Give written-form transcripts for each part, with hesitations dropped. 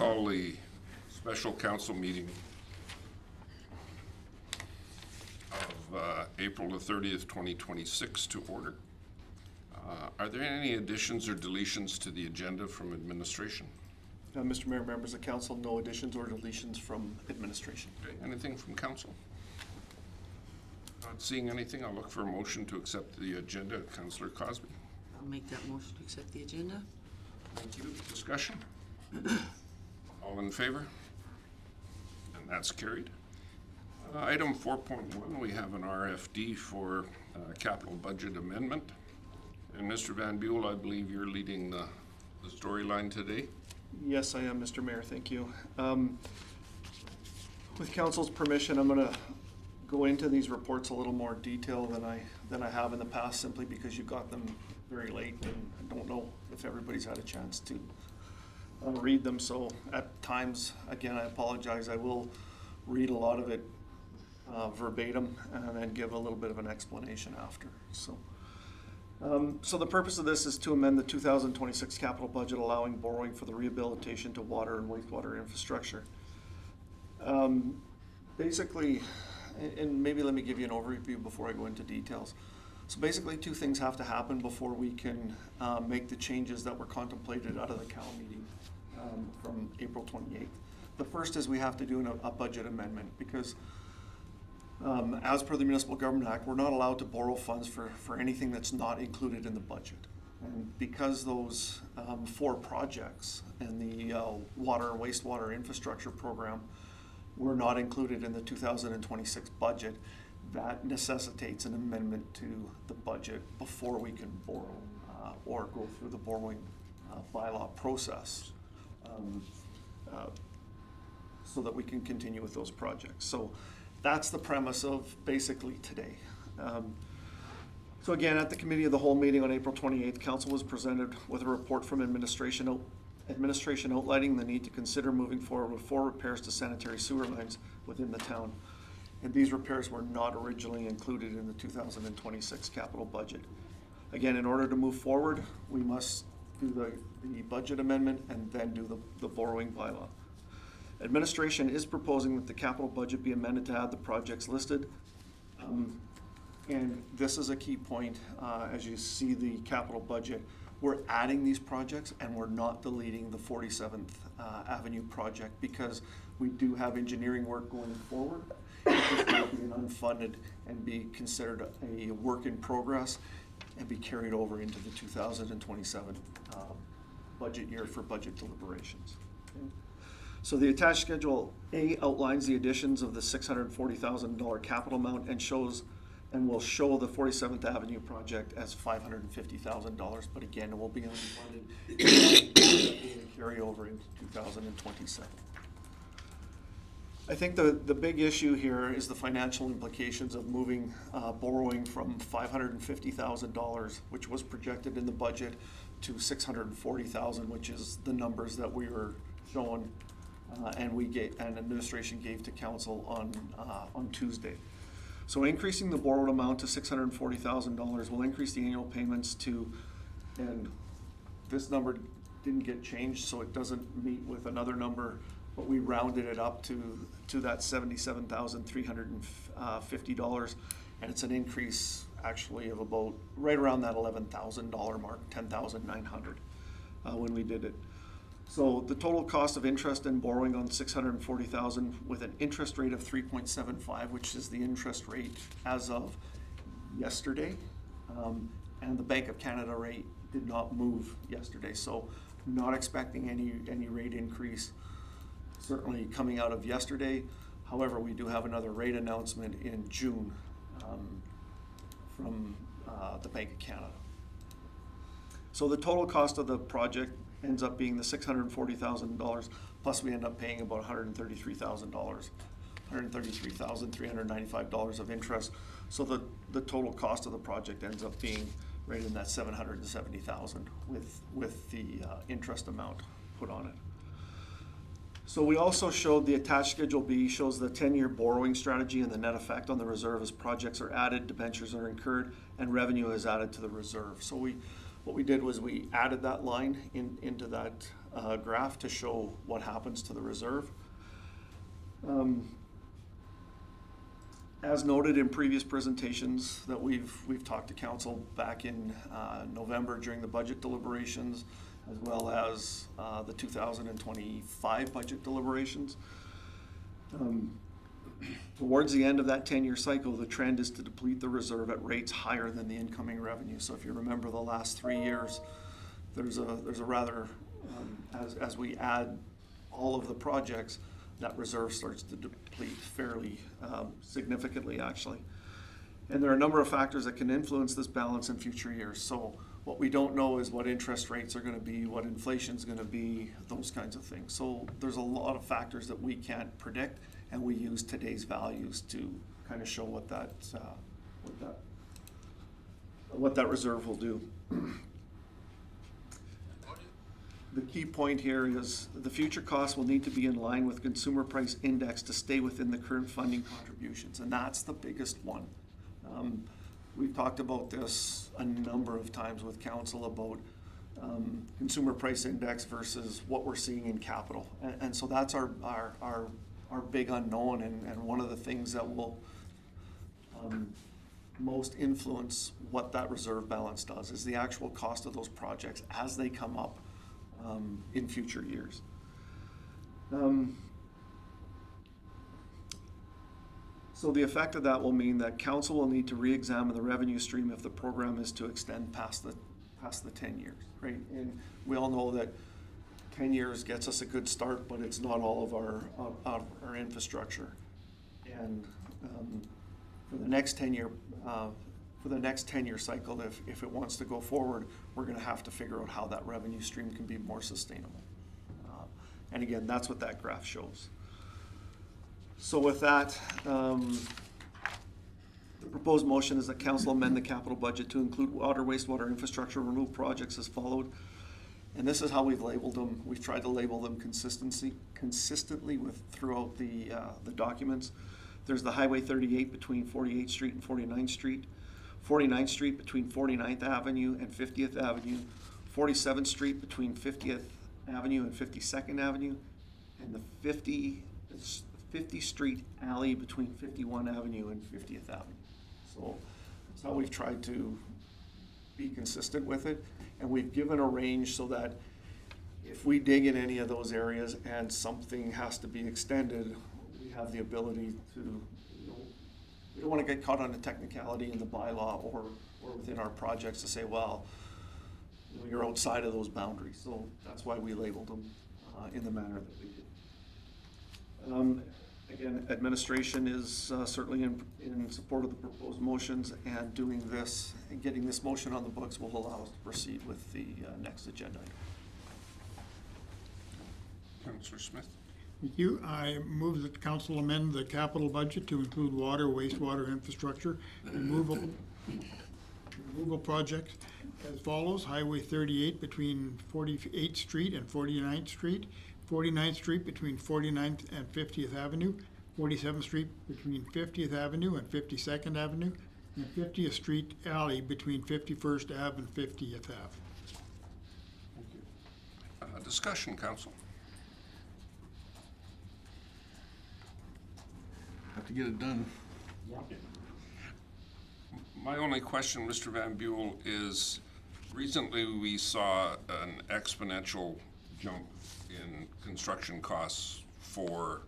call the special council meeting of April the 30th, 2026 to order. Are there any additions or deletions to the agenda from administration? Mr. Mayor, members of council, no additions or deletions from administration. Okay, anything from council? Not seeing anything, I'll look for a motion to accept the agenda. Councillor Cosby. I'll make that motion to accept the agenda. Thank you. Discussion? All in favor? And that's carried. Item 4.1, we have an RFD for capital budget amendment. And Mr. Van Buell, I believe you're leading the storyline today. Yes, I am, Mr. Mayor. Thank you. With council's permission, I'm going to go into these reports a little more detail than I have in the past, simply because you got them very late, and I don't know if everybody's had a chance to read them. So at times, again, I apologize. I will read a lot of it verbatim and then give a little bit of an explanation after. So the purpose of this is to amend the 2026 capital budget, allowing borrowing for the rehabilitation to water and wastewater infrastructure. Basically, and maybe let me give you an overview before I go into details. So basically, two things have to happen before we can make the changes that were contemplated out of the Cal meeting from April 28th. The first is we have to do a budget amendment, because as per the Municipal Government Act, we're not allowed to borrow funds for anything that's not included in the budget. And because those 4 projects in the water and wastewater infrastructure program were not included in the 2026 budget, that necessitates an amendment to the budget before we can borrow or go through the borrowing bylaw process so that we can continue with those projects. So that's the premise of basically today. So again, at the Committee of the Whole meeting on April 28th, Council was presented with a report from administration outlining the need to consider moving forward with 4 repairs to sanitary sewer lines within the town. And these repairs were not originally included in the 2026 capital budget. Again, in order to move forward, we must do the budget amendment and then do the borrowing bylaw. Administration is proposing that the capital budget be amended to add the projects listed. And this is a key point. As you see the capital budget, we're adding these projects and we're not deleting the 47th Avenue project, because we do have engineering work going forward. It will be unfunded and be considered a work in progress and be carried over into the 2027 budget year for budget deliberations. Okay. So the attached Schedule A outlines the additions of the $640,000 capital amount and will show the 47th Avenue project as $550,000, but again, it will be unfunded and carry over into 2027. I think the big issue here is the financial implications of moving borrowing from $550,000, which was projected in the budget, to $640,000, which is the numbers that we were shown and administration gave to council on Tuesday. So increasing the borrowed amount to $640,000 will increase the annual payments to, and this number didn't get changed, so it doesn't meet with another number, but we rounded it up to that $77,350, and it's an increase actually of about right around that $11,000 mark, $10,900 when we did it. So the total cost of interest and borrowing on $640,000 with an interest rate of 3.75, which is the interest rate as of yesterday, and the Bank of Canada rate did not move yesterday, so not expecting any rate increase certainly coming out of yesterday. However, we do have another rate announcement in June from the Bank of Canada. So the total cost of the project ends up being the $640,000, plus we end up paying about $133,000, $133,395 of interest. So the total cost of the project ends up being right in that $770,000 with the interest amount put on it. So we also showed the attached Schedule B shows the 10-year borrowing strategy and the net effect on the reserve as projects are added, debentures are incurred, and revenue is added to the reserve. So what we did was we added that line into that graph to show what happens to the reserve. As noted in previous presentations that we've talked to council back in November during the budget deliberations, as well as the 2025 budget deliberations. Towards the end of that 10-year cycle, the trend is to deplete the reserve at rates higher than the incoming revenue. So if you remember the last 3 years, there's a rather, as we add all of the projects, that reserve starts to deplete fairly significantly, actually. And there are a number of factors that can influence this balance in future years. So what we don't know is what interest rates are going to be, what inflation's going to be, those kinds of things. So there's a lot of factors that we can't predict, and we use today's values to kind of show what that reserve will do. The key point here is the future costs will need to be in line with consumer price index to stay within the current funding contributions, and that's the biggest one. We've talked about this a number of times with council about consumer price index versus what we're seeing in capital. And so that's our big unknown, and one of the things that will most influence what that reserve balance does is the actual cost of those projects as they come up in future years. So the effect of that will mean that council will need to re-examine the revenue stream if the program is to extend past the 10 years, right? And we all know that 10 years gets us a good start, but it's not all of our infrastructure. And for the next 10-year cycle, if it wants to go forward, we're going to have to figure out how that revenue stream can be more sustainable. And again, that's what that graph shows. So with that, the proposed motion is that council amend the capital budget to include water, wastewater infrastructure renewal projects as followed. And this is how we've labeled them. We've tried to label them consistently throughout the documents. There's the Highway 38 between 48th Street and 49th Street, 49th Street between 49th Avenue and 50th Avenue, 47th Street between 50th Avenue and 52nd Avenue, and the 50 Street alley between 51 Avenue and 50th Avenue. So that's how we've tried to be consistent with it. And we've given a range so that if we dig in any of those areas and something has to be extended, we have the ability to, we don't want to get caught on a technicality in the bylaw or within our projects to say, well, you're outside of those boundaries. So that's why we labeled them in the manner that we did. Again, administration is certainly in support of the proposed motions, and doing this and getting this motion on the books will allow us to proceed with the next agenda item. Councillor Smith. Thank you. I move that the council amend the capital budget to include water, wastewater infrastructure, removal projects as follows: Highway 38 between 48th Street and 49th Street, 49th Street between 49th and 50th Avenue, 47th Street between 50th Avenue and 52nd Avenue, and 50th Street alley between 51st Ave and 50th Ave. Thank you. Discussion, council. Have to get it done. My only question, Mr. Van Buell, is recently we saw an exponential jump in construction costs for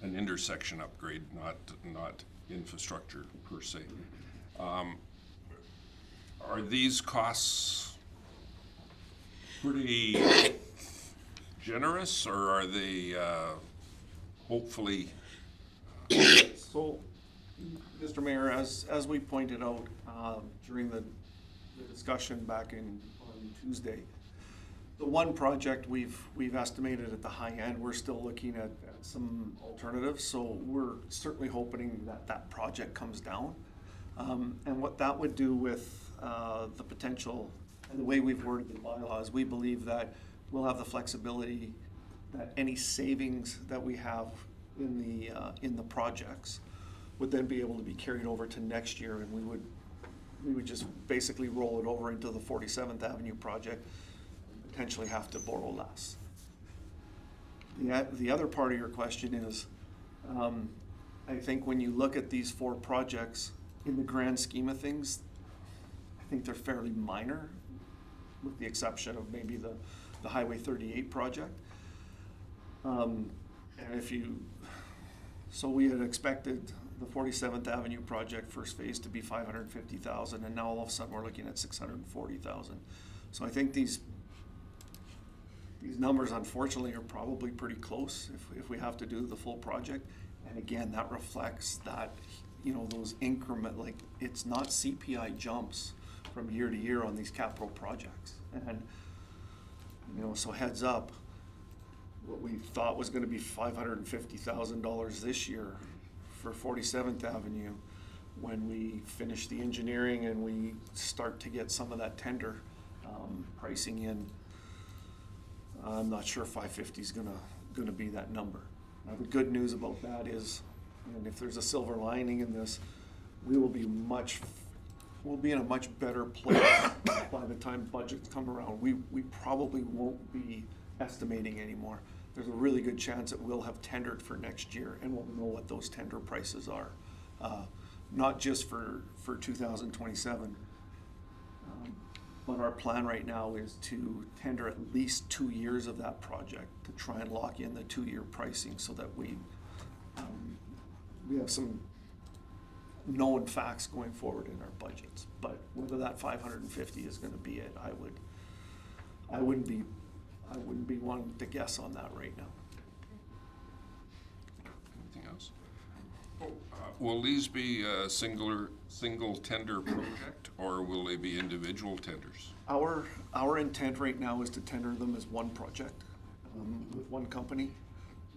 an intersection upgrade, not infrastructure per se. Are these costs pretty generous, or are they hopefully? So, Mr. Mayor, as we pointed out during the discussion back on Tuesday, the one project we've estimated at the high end, we're still looking at some alternatives. So we're certainly hoping that that project comes down. And what that would do with the potential and the way we've worded the bylaws, we believe that we'll have the flexibility that any savings that we have in the projects would then be able to be carried over to next year, and we would just basically roll it over into the 47th Avenue project, potentially have to borrow less. The other part of your question is, I think when you look at these 4 projects, in the grand scheme of things, I think they're fairly minor, with the exception of maybe the Highway 38 project. And so we had expected the 47th Avenue project first phase to be 550,000, and now all of a sudden we're looking at 640,000. So I think these numbers unfortunately are probably pretty close if we have to do the full project. And again, that reflects that, you know, those increment, like, it's not CPI jumps from year to year on these capital projects. And, you know, so heads up, what we thought was gonna be $550,000 this year for 47th Avenue, when we finish the engineering and we start to get some of that tender pricing in, I'm not sure 550 is gonna be that number. Now, the good news about that is, and if there's a silver lining in this, we'll be in a much better place by the time budgets come around. We probably won't be estimating anymore. There's a really good chance that we'll have tendered for next year, and we'll know what those tender prices are. Not just for 2027, but our plan right now is to tender at least 2 years of that project to try and lock in the 2-year pricing, so that we have some known facts going forward in our budgets. But whether that 550 is gonna be it, I wouldn't be wanting to guess on that right now. Anything else? Will these be a single tender project, or will they be individual tenders? Our intent right now is to tender them as one project, with one company,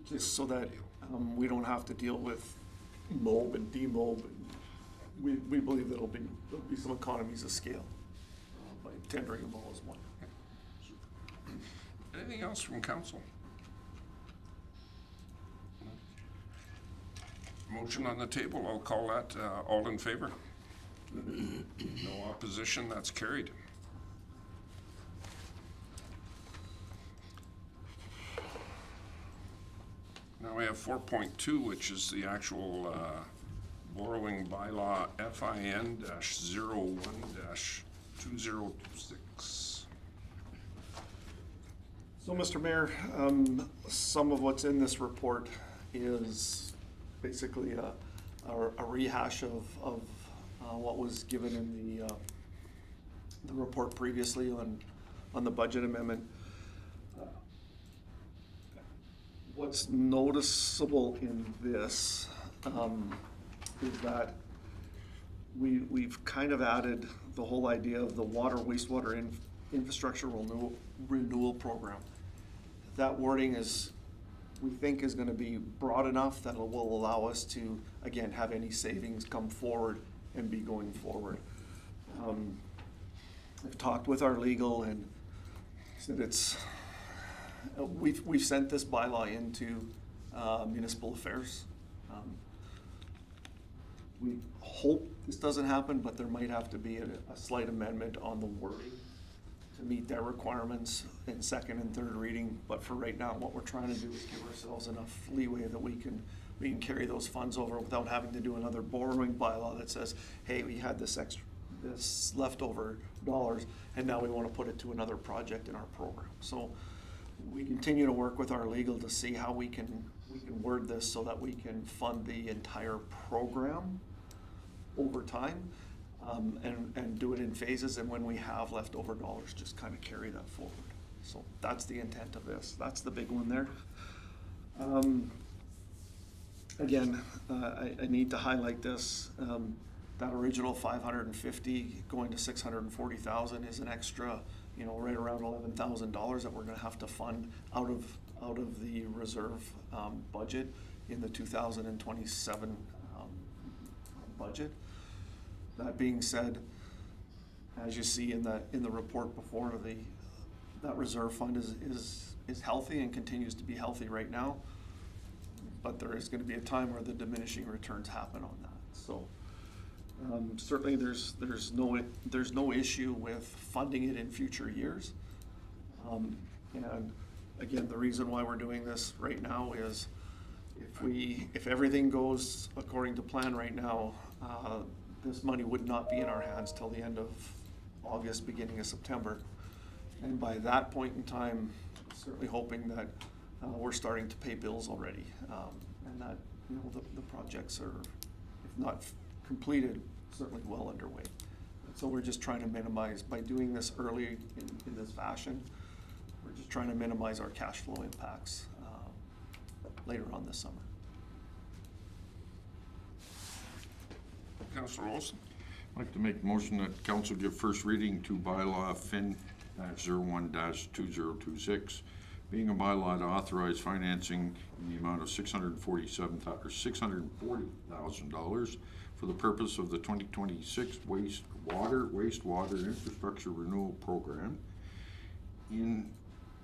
just so that, we don't have to deal with MOB and demob. We believe there'll be some economies of scale, by tendering them all as one. Anything else from council? Motion on the table, I'll call that, all in favor? No opposition, that's carried. Now we have 4.2, which is the actual borrowing bylaw FIN-01-206. So, Mr. Mayor, some of what's in this report is basically a rehash of what was given in the report previously on the budget amendment. What's noticeable in this is that we've kind of added the whole idea of the water wastewater infrastructure renewal program. That wording we think is gonna be broad enough that it will allow us to, again, have any savings come forward and be going forward. I've talked with our legal and said we've sent this bylaw into municipal affairs. We hope this doesn't happen, but there might have to be a slight amendment on the wording to meet their requirements in second and third reading. But for right now, what we're trying to do is give ourselves enough leeway that we can carry those funds over without having to do another borrowing bylaw that says, hey, we had this leftover dollars, and now we want to put it to another project in our program. So we continue to work with our legal to see how we can word this so that we can fund the entire program over time, and do it in phases, and when we have leftover dollars, just kind of carry that forward. So that's the intent of this. That's the big one there. Again, I need to highlight this. That original 550 going to 640,000 is an extra, right around $11,000 that we're gonna have to fund out of the reserve budget in the 2027 budget. That being said, as you see in the report before, that reserve fund is healthy and continues to be healthy right now. But there is going to be a time where the diminishing returns happen on that. So certainly there's no issue with funding it in future years. And again, the reason why we're doing this right now is if everything goes according to plan right now, this money would not be in our hands till the end of August, beginning of September. And by that point in time, certainly hoping that we're starting to pay bills already, and that, you know, the projects are, if not completed, certainly well underway. So we're just trying to minimize, by doing this early in this fashion, we're just trying to minimize our cash flow impacts later on this summer. Councillor Olson? I'd like to make a motion that council give first reading to bylaw Fin -01-2026, being a bylaw to authorize financing in the amount of $640,000 for the purpose of the 2026 wastewater infrastructure renewal program in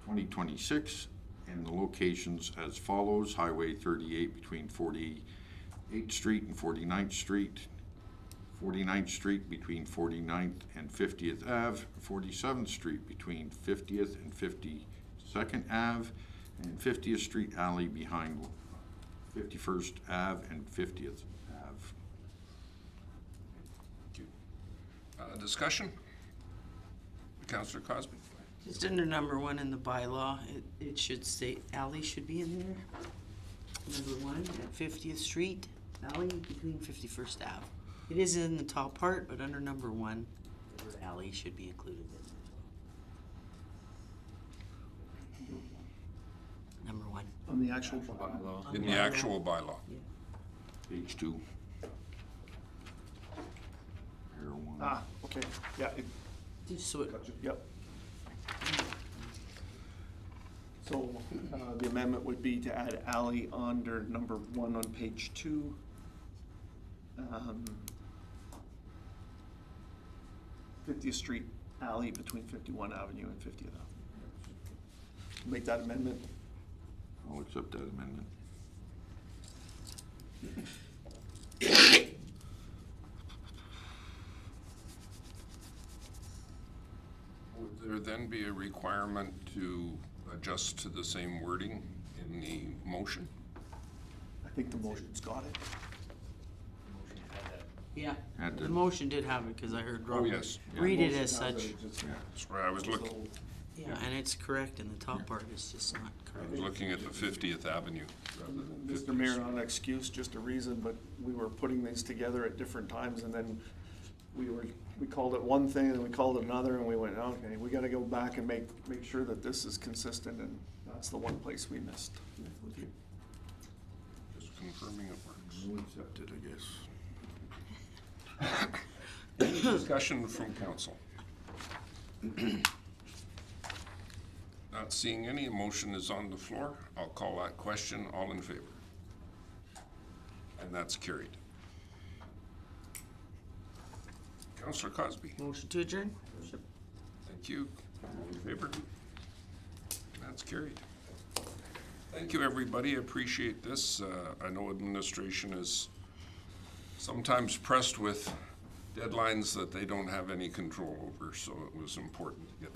2026, and the locations as follows: Highway 38 between 48th Street and 49th Street, 49th Street between 49th and 50th Ave, 47th Street between 50th and 52nd Ave, and 50th Street Alley behind 51st Ave and 50th Ave. Thank you. Discussion? Councillor Cosby? Just under number 1 in the bylaw, it should state alley should be in there. Number 1 at 50th Street, alley between 51st Ave. It is in the top part, but under number 1, the word alley should be included in there as well. Number 1. On the actual bylaw. In the actual bylaw. Yeah. Page 2. Here, 1. Ah, okay, yeah, Just so it, yep. So, the amendment would be to add alley under number 1 on page 2. 50th Street alley between 51 Avenue and 50th Avenue. Make that amendment. I'll accept that amendment. Would there then be a requirement to adjust to the same wording in the motion? I think the motion's got it. yeah, Add the the- motion did have it because I heard Oh, Robert yes. read it Motion as has such. it, just- That's where I was looking. Yeah, and it's correct in the top part, it's just not I correct. was looking at the 50th Avenue rather than 50th Mr. Mayor, Street. not an excuse, just a reason, but we were putting these together at different times, and then we called it one thing, and we called it another, and we went, okay, we gotta go back and make sure that this is consistent, and that's the one place we missed with you. Just confirming it works. I'll accept it, I guess. Any discussion from council? Not seeing any, motion is on the floor. I'll call that question. All in favor? And that's carried. Councillor Cosby? Motion to adjourn? Thank you. All in favor? That's carried. Thank you, everybody. I appreciate this. I know administration is sometimes pressed with deadlines that they don't have any control over, so it was important to get